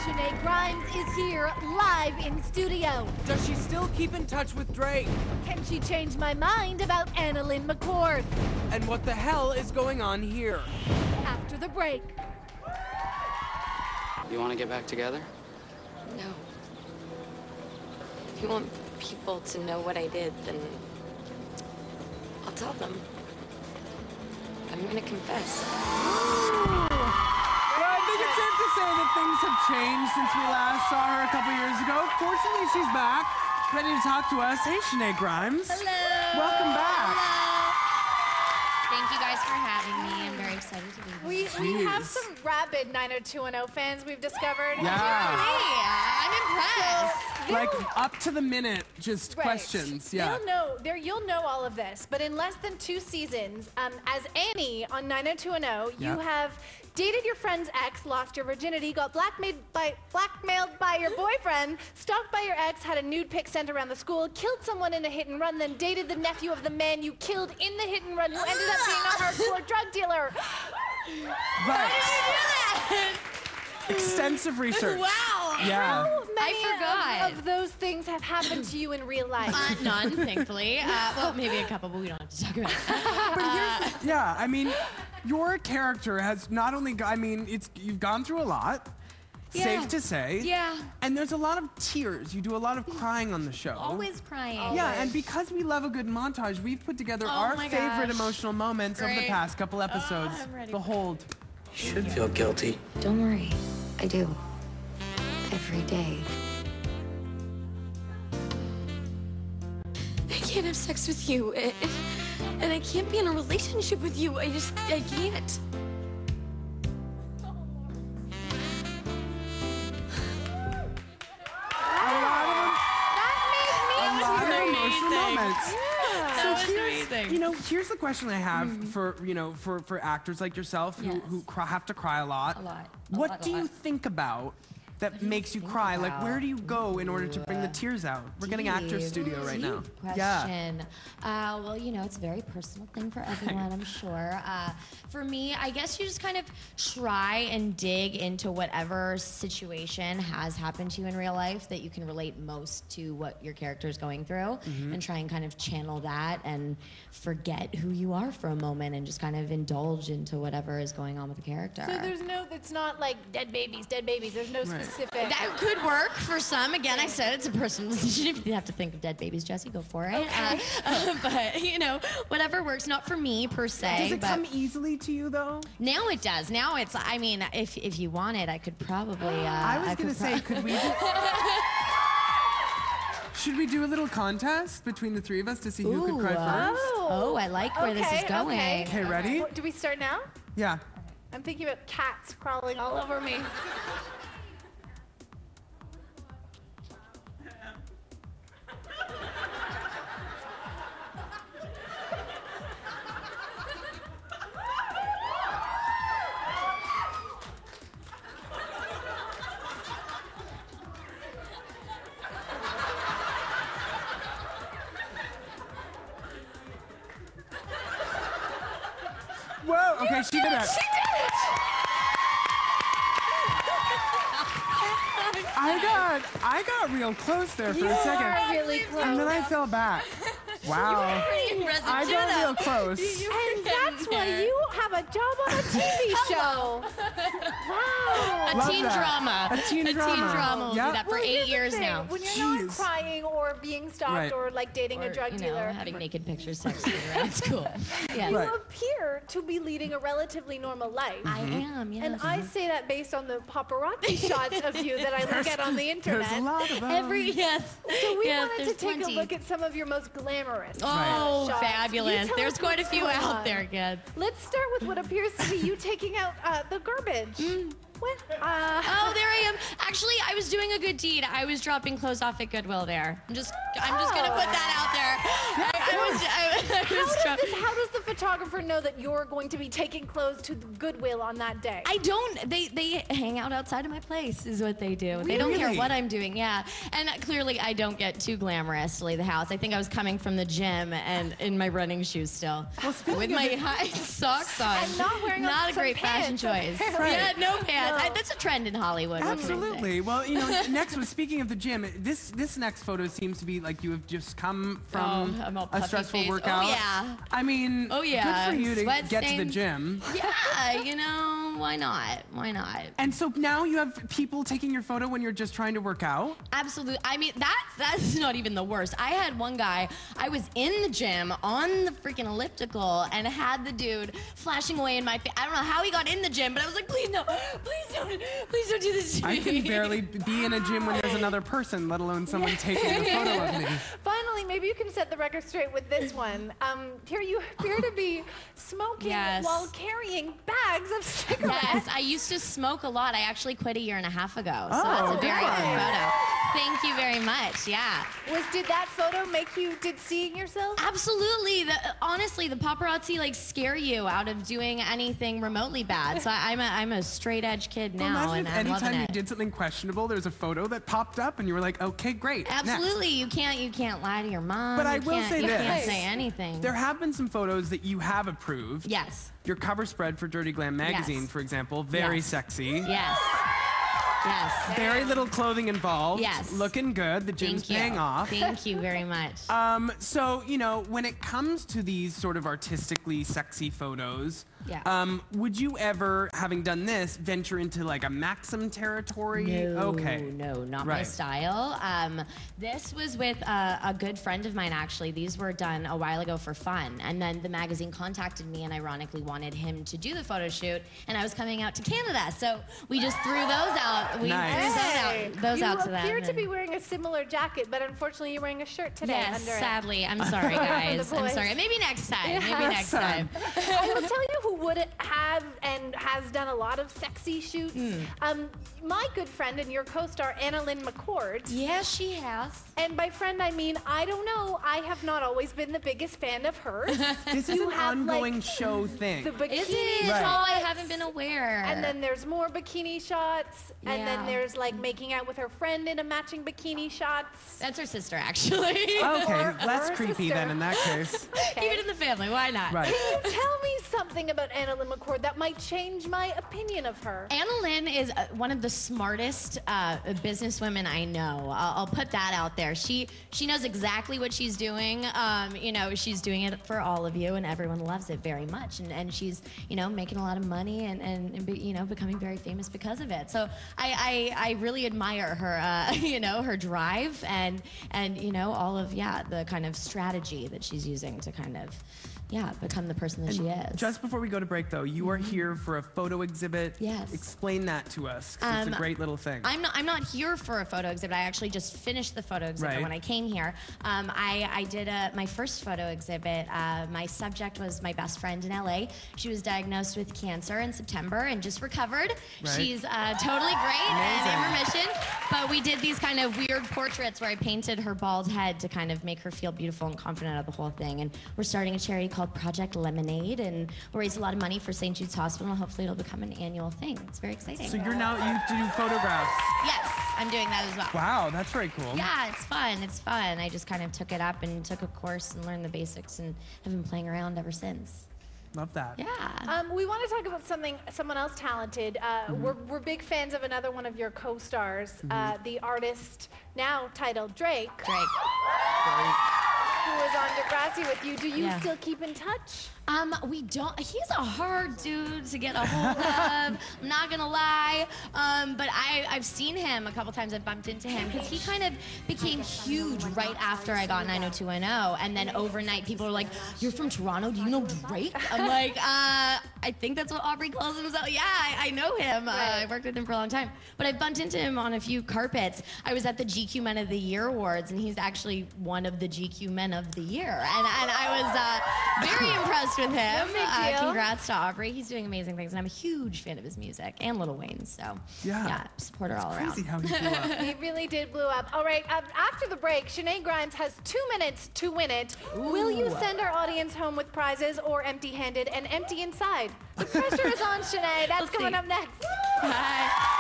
Shenae Grimes is here, live in studio. Does she still keep in touch with Drake? Can she change my mind about Annalyn McCord? And what the hell is going on here? After the break. You want to get back together? No. If you want people to know what I did, then I'll tell them. I'm gonna confess. Well, I think it's safe to say that things have changed since we last saw her a couple years ago. Fortunately, she's back, ready to talk to us. Hey, Shenae Grimes. Hello. Welcome back. Hello. Thank you guys for having me. I'm very excited to be here. We have some rabid 90210 fans we've discovered. Yeah. I'm impressed. Like up to the minute, just questions. Yeah. You'll know all of this, but in less than 2 seasons, as Annie on 90210, you have dated your friend's ex, lost your virginity, got blackmailed by your boyfriend, stalked by your ex, had a nude pic sent around the school, killed someone in a hit and run, then dated the nephew of the man you killed in the hit and run, who ended up being a hardcore drug dealer. Right. How did you do that? Extensive research. Wow. Yeah. How many I forgot. of those things have happened to you in real life? None, thankfully. Well, maybe a couple, but we don't have to talk about it. But here's, yeah, I mean, your character has not only, you've gone through a lot, safe to say. Yeah. And there's a lot of tears. You do a lot of crying on the show. Always crying. Yeah, and because we love a good montage, we've put together our favorite emotional moments of the past couple episodes. I'm ready. Behold. You should feel guilty. Don't worry. I do. Every day. I can't have sex with you, and I can't be in a relationship with you. I can't. A lot of emotional moments. That was amazing. You know, here's the question I have for actors like yourself who have to cry a lot. A lot. What do you think about that makes you cry? Like, where do you go in order to bring the tears out? We're getting Actors Studio right now. Question. Well, you know, it's a very personal thing for everyone, I'm sure. For me, I guess you just kind of try and dig into whatever situation has happened to you in real life that you can relate most to what your character is going through, and try and kind of channel that and forget who you are for a moment and just kind of indulge into whatever is going on with the character. So it's not like dead babies. There's no specific. That could work for some. Again, I said it's a personal decision. If you have to think of dead babies, Jesse, go for it. Okay. But, you know, whatever works. Not for me, per se. Does it come easily to you, though? Now it does. Now it's, I mean, if you want it, I could probably... I was going to say, could we do... Should we do a little contest between the 3 of us to see who could cry first? Oh, I like where this is going. Okay, ready? Do we start now? Yeah. I'm thinking about cats crawling all over me. Whoa, okay, she did it. She did it! I got real close there for a second. You are really close. And then I fell back. Wow. I got real close. And that's why you have a job on a TV show. Wow. A teen drama. A teen drama. We'll do that for 8 years now. When you're not crying or being stalked or like dating a drug dealer. Having naked pictures texted around. It's cool. Yeah. You appear to be leading a relatively normal life. I am, yes. And I say that based on the paparazzi shots of you that I look at on the internet. There's a lot of them. So we wanted to take a look at some of your most glamorous Oh, shots. fabulous. There's quite a few out there, kids. Let's start with what appears to be you taking out the garbage. What? Oh, there I am. Actually, I was doing a good deed. I was dropping clothes off at Goodwill there. I'm just gonna put that out there. How does the photographer know that you're going to be taking clothes to the Goodwill on that day? I don't. They hang out outside of my place is what they do. They don't care what I'm doing. Yeah, and clearly I don't get too glamorous to leave the house. I think I was coming from the gym and in my running shoes still, with my high socks on. And not wearing not a great fashion pants, choice. right. Yeah, no pants. That's a trend in Hollywood. Absolutely. Well, next was speaking of the gym. This next photo seems to be like you have just come from a stressful workout. Oh yeah. I mean, good for you to get to the gym. Yeah, why not? Why not? And so now you have people taking your photo when you're just trying to work out? Absolutely. I mean, that's not even the worst. I had one guy, I was in the gym on the freaking elliptical and had the dude flashing away in my face. I don't know how he got in the gym, but I was like, please no, please don't do this to me. I can barely be in a gym when there's another person, let alone someone taking a photo of me. Finally, maybe you can set the record straight with this one. Here you appear to be smoking while carrying bags of cigarettes. Yes, I used to smoke a lot. I actually quit a year and a half ago, so that's a very good photo. Thank you very much, yeah. Did that photo make you, seeing yourself? Absolutely. Honestly, the paparazzi scare you out of doing anything remotely bad. So I'm a straight edge kid now, and I'm loving it. Anytime you did something questionable, there's a photo that popped up, and you were like, okay, great. Absolutely, next. You can't lie to your mom. But I will say this: you can't say anything. There have been some photos that you have approved. Yes. Your cover spread for Dirty Glam magazine, for example, very sexy. Yes. Yes. Very little clothing involved. Yes. Looking good. The gym's paying off. Thank you very much. So, when it comes to these sort of artistically sexy photos, would you ever, having done this, venture into a Maxim territory? No, not my style. This was with a good friend of mine, actually. These were done a while ago for fun. And then the magazine contacted me and ironically wanted him to do the photo shoot. And I was coming out to Canada. So we just threw those out. We threw those out to them. You appear to be wearing a similar jacket, but unfortunately you're wearing a shirt today under it. Sadly. I'm sorry, guys. I'm sorry. Maybe next time. Maybe next time. I will tell you who would have and has done a lot of sexy shoots. My good friend and your co-star, Annalyn McCord. Yes, she has. And by friend, I mean, I don't know. I have not always been the biggest fan of hers. This is an ongoing show thing. The bikini Is it? shots. Oh, I haven't been aware. And then there's more bikini shots. And then there's making out with her friend in a matching bikini shots. That's her sister, actually. Okay, less creepy then in that case. Keep it in the family. Why not? Right. Can you tell me something about Annalyn McCord that might change my opinion of her? Annalyn is one of the smartest businesswomen I know. I'll put that out there. She knows exactly what she's doing. She's doing it for all of you, and everyone loves it very much. And she's making a lot of money and becoming very famous because of it. So I really admire her her drive and all of the kind of strategy that she's using to kind of become the person that she is. Just before we go to break, though, you are here for a photo exhibit. Yes. Explain that to us, 'cause it's a great little thing. I'm not here for a photo exhibit. I actually just finished the photo exhibit when I came here. I did my first photo exhibit. My subject was my best friend in LA. She was diagnosed with cancer in September and just recovered. She's totally great and in remission. But we did these kind of weird portraits where I painted her bald head to kind of make her feel beautiful and confident of the whole thing. And we're starting a charity called Project Lemonade, and we'll raise a lot of money for St. Jude's Hospital, and hopefully it'll become an annual thing. It's very exciting. So you do photographs? Yes, I'm doing that as well. Wow, that's very cool. Yeah, it's fun. It's fun. I just kind of took it up and took a course and learned the basics and have been playing around ever since. Love that. Yeah. We want to talk about someone else talented. We're big fans of another one of your co-stars, the artist now titled Drake. Who was on Degrassi with you. Do you still keep in touch? We don't. He's a hard dude to get a hold of. I'm not gonna lie. But I've seen him a couple times. I've bumped into him because he kind of became huge right after I got 90210, and then overnight people were like, "You're from Toronto? Do you know Drake?" I'm like, I think that's what Aubrey calls himself. Yeah, I know him. I worked with him for a long time. But I bumped into him on a few carpets. I was at the GQ Men of the Year Awards, and he's actually one of the GQ Men of the Year, and I was very impressed with him. No big deal. Congrats to Aubrey. He's doing amazing things, and I'm a huge fan of his music and Lil Wayne. So yeah, supporter all around. Crazy how he blew up. He really did blow up. All right, after the break, Shenae Grimes has 2 minutes to win it. Ooh. Will you send our audience home with prizes or empty-handed and empty inside? The pressure is on, Shenae. That's coming up next. Bye.